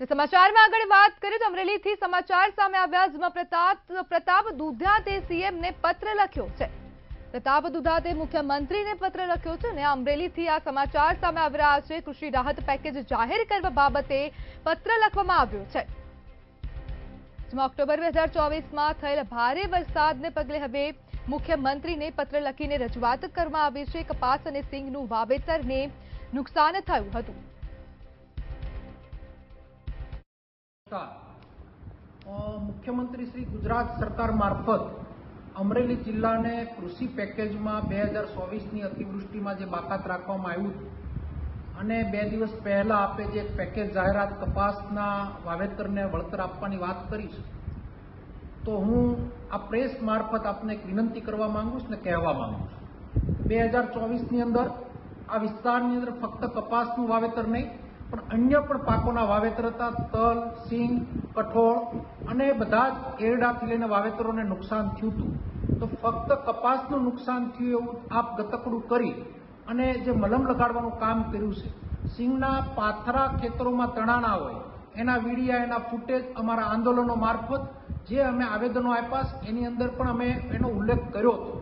તો સમાચારમાં આગળ વાત કરીએ તો અમરેલીથી સમાચાર સામે આવ્યા જેમાં પ્રતાપ દુધાતે સીએમને પત્ર લખ્યો છે। પ્રતાપ દુધાતે મુખ્યમંત્રીને પત્ર લખ્યો છે અને અમરેલીથી આ સમાચાર સામે આવી રહ્યા છે। કૃષિ રાહત પેકેજ જાહેર કરવા બાબતે પત્ર લખવામાં આવ્યો છે, જેમાં ઓક્ટોબર 2024માં થયેલ ભારે વરસાદને પગલે હવે મુખ્યમંત્રીને પત્ર લખીને રજૂઆત કરવામાં આવી છે। કપાસ અને સિંગનું વાવેતરને નુકસાન થયું હતું। मुख्यमंत्री श्री गुजरात सरकार मार्फत अमरेली जिल्ला ने कृषि पेकेज में 2024 अतिवृष्टि में बाकात राखवामां आव्युं अने 2 दिवस पहला आपे जे पेकेज जाहेरात कपासना वावेतर ने वळतर आपवानी वात करी छे, तो हूँ आ प्रेस मार्फत आपने एक विनंती करवा मांगू छुं ने कहेवा मांगू छुं। 2024 अंदर आ विस्तारनी अंदर फक्त कपासनुं वावेतर नहीं पण अन्य पण पाकोना वावेतर हता। तल, सींग, कठोळ अने बधा ज एरडाथी लईने वावेतरोने नुकसान थयुं हतुं। तो फक्त कपासनुं नुकसान थयुं एवुं आप गतकडું કરી અને જે મલમ લગાડવાનું કામ કર્યું છે। સિંગના પાથરા ખેતરોમાં તણાણા હોય એના વીડિયા, એના ફૂટેજ અમારા આંદોલનો મારફત જે અમે આવેદનો આપ્યા એની અંદર પણ અમે એનો ઉલ્લેખ કર્યો હતો।